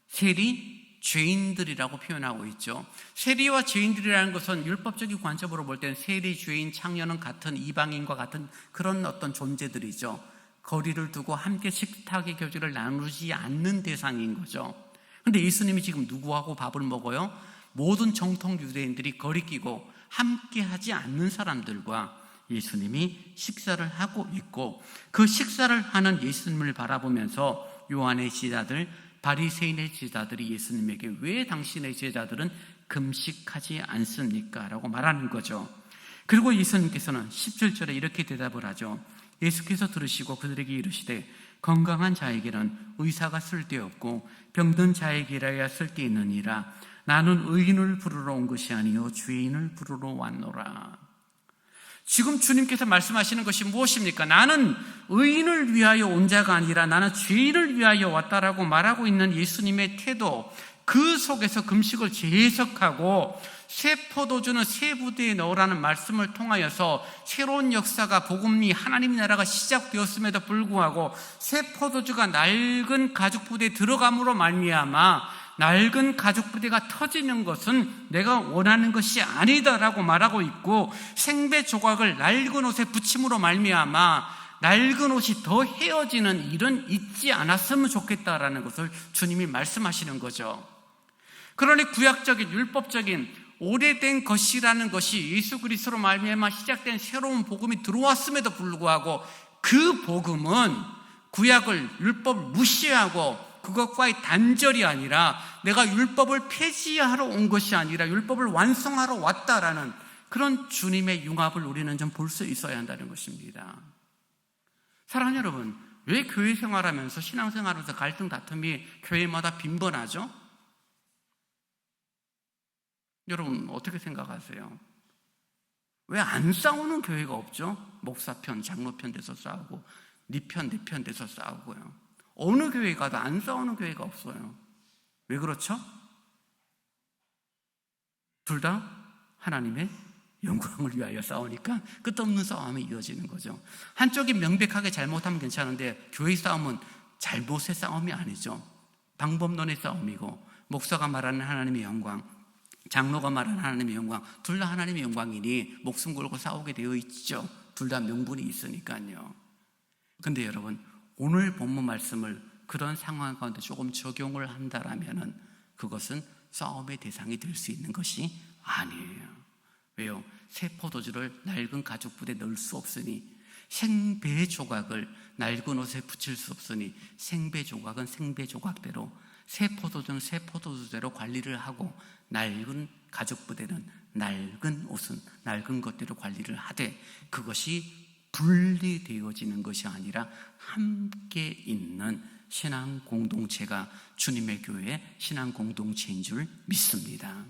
세리, 죄인들이라고 표현하고 있죠. 세리와 죄인들이라는 것은 율법적인 관점으로 볼 때는 세리, 죄인, 창녀는 같은 이방인과 같은 그런 어떤 존재들이죠. 거리를 두고 함께 식탁의 교제를 나누지 않는 대상인 거죠. 그런데 예수님이 지금 누구하고 밥을 먹어요? 모든 정통 유대인들이 거리끼고 함께 하지 않는 사람들과 예수님이 식사를 하고 있고, 그 식사를 하는 예수님을 바라보면서 요한의 제자들, 바리새인의 제자들이 예수님에게 왜 당신의 제자들은 금식하지 않습니까? 라고 말하는 거죠. 그리고 예수님께서는 17절에 이렇게 대답을 하죠. 예수께서 들으시고 그들에게 이르시되 건강한 자에게는 의사가 쓸데없고 병든 자에게라야 쓸데있느니라. 나는 의인을 부르러 온 것이 아니요 죄인을 부르러 왔노라. 지금 주님께서 말씀하시는 것이 무엇입니까? 나는 의인을 위하여 온 자가 아니라 나는 죄인을 위하여 왔다라고 말하고 있는 예수님의 태도, 그 속에서 금식을 재해석하고 새 포도주는 새 부대에 넣으라는 말씀을 통하여서 새로운 역사가, 복음이, 하나님 나라가 시작되었음에도 불구하고 새 포도주가 낡은 가죽 부대에 들어감으로 말미암아 낡은 가죽 부대가 터지는 것은 내가 원하는 것이 아니다라고 말하고 있고, 생배 조각을 낡은 옷에 붙임으로 말미암아 낡은 옷이 더 헤어지는 일은 있지 않았으면 좋겠다라는 것을 주님이 말씀하시는 거죠. 그러니 구약적인 율법적인 오래된 것이라는 것이 예수 그리스도로 말미암아 시작된 새로운 복음이 들어왔음에도 불구하고 그 복음은 구약을, 율법을 무시하고 그것과의 단절이 아니라 내가 율법을 폐지하러 온 것이 아니라 율법을 완성하러 왔다라는 그런 주님의 융합을 우리는 좀 볼 수 있어야 한다는 것입니다. 사랑하는 여러분, 왜 교회 생활하면서, 신앙생활하면서 갈등 다툼이 교회마다 빈번하죠? 여러분 어떻게 생각하세요? 왜 안 싸우는 교회가 없죠? 목사편, 장로편 돼서 싸우고 네 편, 내 편 돼서 싸우고요. 어느 교회 가도 안 싸우는 교회가 없어요. 왜 그렇죠? 둘 다 하나님의 영광을 위하여 싸우니까 끝없는 싸움이 이어지는 거죠. 한쪽이 명백하게 잘못하면 괜찮은데 교회 싸움은 잘못의 싸움이 아니죠. 방법론의 싸움이고, 목사가 말하는 하나님의 영광, 장로가 말하는 하나님의 영광, 둘 다 하나님의 영광이니 목숨 걸고 싸우게 되어 있죠. 둘 다 명분이 있으니까요. 근데 여러분, 오늘 본문 말씀을 그런 상황 가운데 조금 적용을 한다라면은 그것은 싸움의 대상이 될 수 있는 것이 아니에요. 왜요? 새 포도주를 낡은 가죽 부대에 넣을 수 없으니, 생배 조각을 낡은 옷에 붙일 수 없으니 생배 조각은 생배 조각대로, 새 포도주는 새 포도주대로 관리를 하고 낡은 가죽 부대는 낡은 옷은 낡은 것대로 관리를 하되, 그것이 분리되어지는 것이 아니라 함께 있는 신앙 공동체가 주님의 교회의 신앙 공동체인 줄 믿습니다.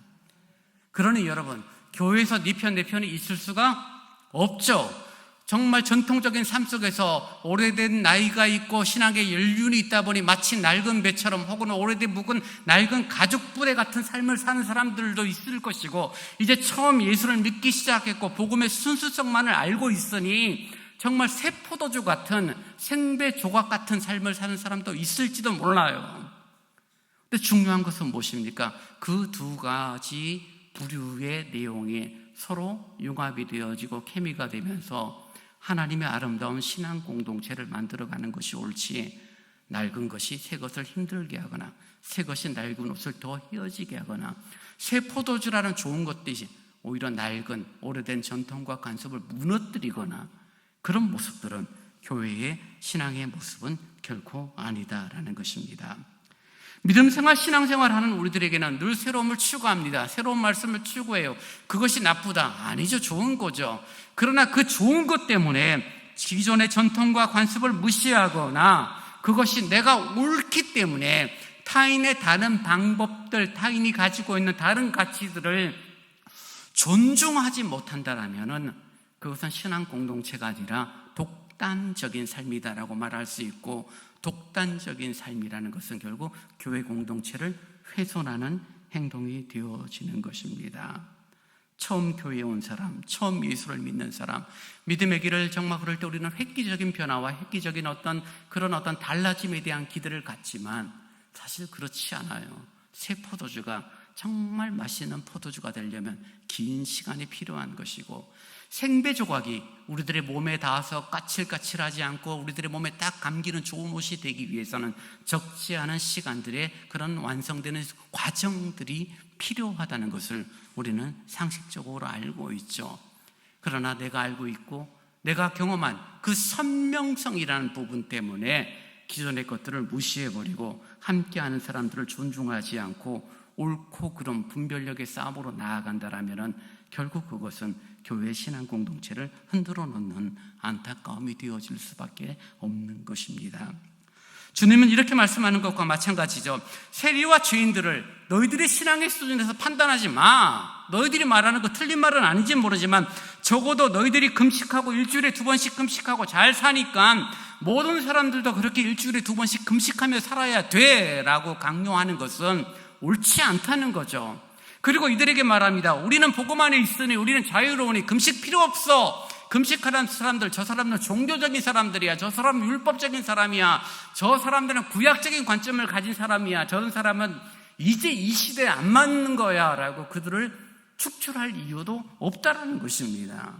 그러니 여러분, 교회에서 네 편, 내 편이 있을 수가 없죠. 정말 전통적인 삶 속에서 오래된 나이가 있고 신앙의 연륜이 있다 보니 마치 낡은 배처럼, 혹은 오래된 묵은 낡은 가죽 부대 같은 삶을 사는 사람들도 있을 것이고, 이제 처음 예수를 믿기 시작했고 복음의 순수성만을 알고 있으니 정말 새 포도주 같은, 생배 조각 같은 삶을 사는 사람도 있을지도 몰라요. 근데 중요한 것은 무엇입니까? 그 두 가지 부류의 내용이 서로 융합이 되어지고 케미가 되면서 하나님의 아름다운 신앙 공동체를 만들어가는 것이 옳지, 낡은 것이 새 것을 힘들게 하거나 새 것이 낡은 옷을 더 휘어지게 하거나 새 포도주라는 좋은 것들이 오히려 낡은 오래된 전통과 관습을 무너뜨리거나 그런 모습들은 교회의 신앙의 모습은 결코 아니다라는 것입니다. 믿음생활, 신앙생활하는 우리들에게는 늘 새로움을 추구합니다. 새로운 말씀을 추구해요. 그것이 나쁘다? 아니죠. 좋은 거죠. 그러나 그 좋은 것 때문에 기존의 전통과 관습을 무시하거나 그것이 내가 옳기 때문에 타인의 다른 방법들, 타인이 가지고 있는 다른 가치들을 존중하지 못한다라면은 그것은 신앙 공동체가 아니라 독단적인 삶이다라고 말할 수 있고, 독단적인 삶이라는 것은 결국 교회 공동체를 훼손하는 행동이 되어지는 것입니다. 처음 교회에 온 사람, 처음 예수를 믿는 사람, 믿음의 길을 정말 그럴 때 우리는 획기적인 변화와 획기적인 그런 달라짐에 대한 기대를 갖지만 사실 그렇지 않아요. 새 포도주가 정말 맛있는 포도주가 되려면 긴 시간이 필요한 것이고, 생배 조각이 우리들의 몸에 닿아서 까칠까칠하지 않고 우리들의 몸에 딱 감기는 좋은 옷이 되기 위해서는 적지 않은 시간들의 그런 완성되는 과정들이 필요하다는 것을 우리는 상식적으로 알고 있죠. 그러나 내가 알고 있고 내가 경험한 그 선명성이라는 부분 때문에 기존의 것들을 무시해버리고 함께하는 사람들을 존중하지 않고 옳고 그름 분별력의 싸움으로 나아간다라면 결국 그것은 교회의 신앙 공동체를 흔들어 놓는 안타까움이 되어질 수밖에 없는 것입니다. 주님은 이렇게 말씀하는 것과 마찬가지죠. 세리와 죄인들을 너희들의 신앙의 수준에서 판단하지 마. 너희들이 말하는 거 틀린 말은 아닌지 모르지만 적어도 너희들이 금식하고 일주일에 2번씩 금식하고 잘 사니까 모든 사람들도 그렇게 일주일에 2번씩 금식하며 살아야 돼 라고 강요하는 것은 옳지 않다는 거죠. 그리고 이들에게 말합니다. 우리는 복음 안에 있으니 우리는 자유로우니 금식 필요 없어. 금식하는 사람들, 저 사람들은 종교적인 사람들이야. 저 사람은 율법적인 사람이야. 저 사람들은 구약적인 관점을 가진 사람이야. 저런 사람은 이제 이 시대에 안 맞는 거야 라고 그들을 축출할 이유도 없다라는 것입니다.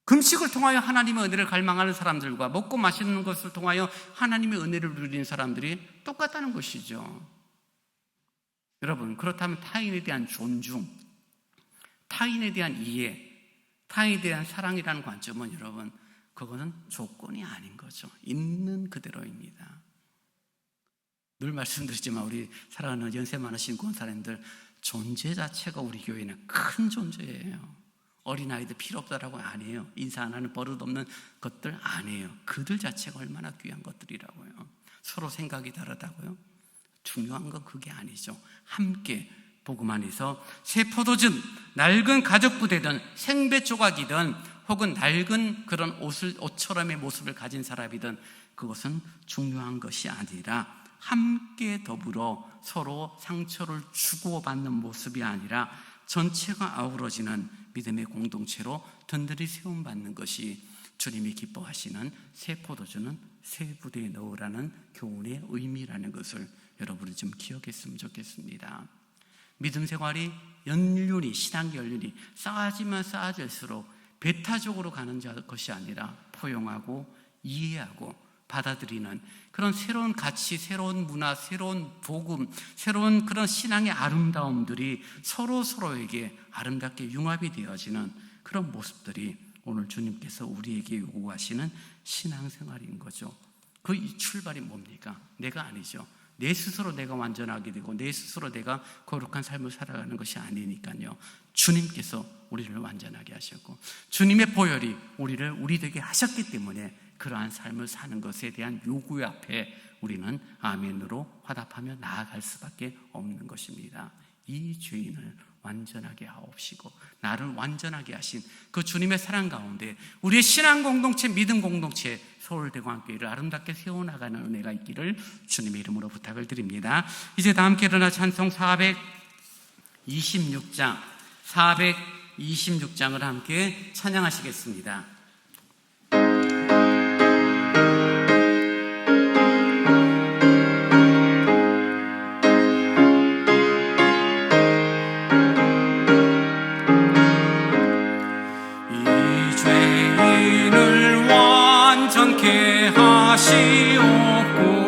금식을 통하여 하나님의 은혜를 갈망하는 사람들과 먹고 마시는 것을 통하여 하나님의 은혜를 누리는 사람들이 똑같다는 것이죠. 여러분, 그렇다면 타인에 대한 존중, 타인에 대한 이해, 타인에 대한 사랑이라는 관점은 여러분, 그거는 조건이 아닌 거죠. 있는 그대로입니다. 늘 말씀드리지만 우리 사랑하는 연세 많으신 권사님들, 존재 자체가 우리 교회는 큰 존재예요. 어린아이들 필요 없다라고 안 해요. 인사 안 하는 버릇 없는 것들 아니에요. 그들 자체가 얼마나 귀한 것들이라고요. 서로 생각이 다르다고요. 중요한 건 그게 아니죠. 함께 복음 안에서 새 포도즙, 낡은 가죽 부대든 생배 조각이든 혹은 낡은 그런 옷처럼의 모습을 가진 사람이든 그것은 중요한 것이 아니라 함께 더불어 서로 상처를 주고받는 모습이 아니라 전체가 아우러지는 믿음의 공동체로 든든히 세움받는 것이 주님이 기뻐하시는 새 포도주는 새 부대에 넣으라는 교훈의 의미라는 것을 여러분이 좀 기억했으면 좋겠습니다. 믿음 생활이 연륜이, 신앙 연륜이 쌓아지면 쌓아질수록 배타적으로 가는 것이 아니라 포용하고 이해하고 받아들이는 그런 새로운 가치, 새로운 문화, 새로운 복음, 새로운 그런 신앙의 아름다움들이 서로에게 아름답게 융합이 되어지는 그런 모습들이 오늘 주님께서 우리에게 요구하시는 신앙생활인 거죠. 그 출발이 뭡니까? 내가 아니죠. 내 스스로 내가 완전하게 되고 내 스스로 내가 거룩한 삶을 살아가는 것이 아니니까요. 주님께서 우리를 완전하게 하셨고 주님의 보혈이 우리를 우리 되게 하셨기 때문에 그러한 삶을 사는 것에 대한 요구 앞에 우리는 아멘으로 화답하며 나아갈 수밖에 없는 것입니다. 이 죄인을 완전하게 하옵시고 나를 완전하게 하신 그 주님의 사랑 가운데 우리의 신앙 공동체, 믿음 공동체 서울대광교회를 아름답게 세워나가는 은혜가 있기를 주님의 이름으로 부탁을 드립니다. 이제 다 함께 일어나 찬송 426장을 함께 찬양하시겠습니다. 하시옵고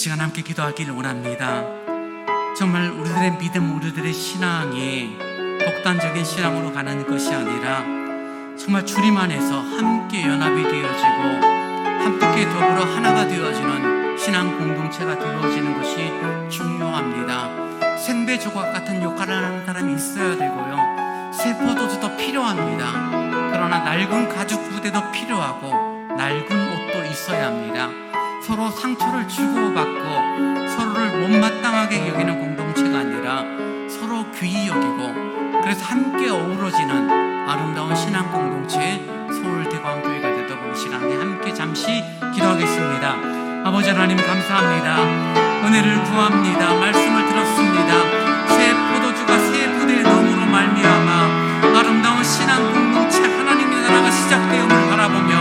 시간 함께 기도하기를 원합니다. 정말 우리들의 믿음, 우리들의 신앙이 독단적인 신앙으로 가는 것이 아니라 정말 주님 안에서 함께 연합이 되어지고 함께 더불어 하나가 되어지는 신앙 공동체가 되어지는 것이 중요합니다. 생배 조각 같은 역할을 하는 사람이 있어야 되고요, 세포도도 필요합니다. 그러나 낡은 가죽 부대도 필요하고 낡은 옷도 있어야 합니다. 서로 상처를 주고받고 서로를 못마땅하게 여기는 공동체가 아니라 서로 귀히 여기고 그래서 함께 어우러지는 아름다운 신앙 공동체 서울대광교회가 되도록 이 시간에 함께 잠시 기도하겠습니다. 아버지 하나님 감사합니다. 은혜를 구합니다. 말씀을 들었습니다. 새 포도주가 새 부대에 넣음으로 말미암아 아름다운 신앙 공동체 하나님의 나라가 시작되음을 바라보며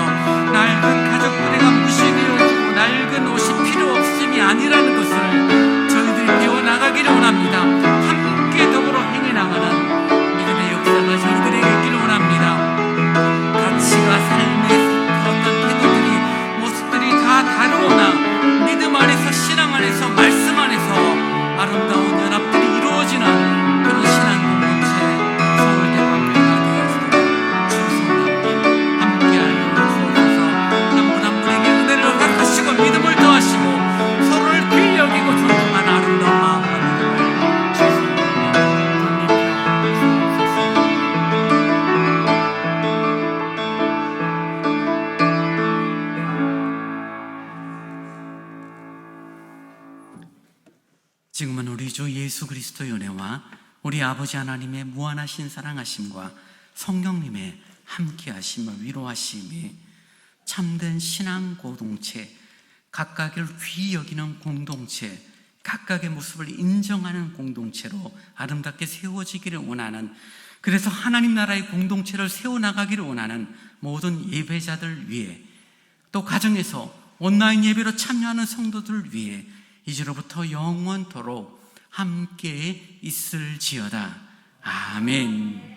낡은 가죽 부대가 무시되어지고 낡은 옷이 필요 없음이 아니라는 것을 저희들이 배워나가기를 원합니다. 함께 더불어 행해 나가는 믿음의 역사가 저희들에게 있기를 원합니다. 가치가 삶의 어떤 태도들이 모습들이 다 다르거나 믿음 안에서 신앙 안에서 말씀 안에서 아름다운 연합들이 이루어지는 그런 신앙 공동체 서울대광교회가 되어지도록 주 성령님 함께하여 주옵소서. 한 분 한 분에게 은혜를 허락하시고 믿음을 더하시고 서로를 귀히 여기고 존중하는 아름다운 마음과 믿음을 주 성령님 덧입혀 주옵소서. 지금은 우리 주 예수 그리스도의 은혜와 우리 아버지 하나님의 무한하신 사랑하심과 성령님의 함께하심을 위로하심이 참된 신앙 공동체, 각각을 귀히 여기는 공동체, 각각의 모습을 인정하는 공동체로 아름답게 세워지기를 원하는, 그래서 하나님 나라의 공동체를 세워나가기를 원하는 모든 예배자들 위해, 또 가정에서 온라인 예배로 참여하는 성도들 위해 이제로부터 영원토록 함께 있을지어다. 아멘.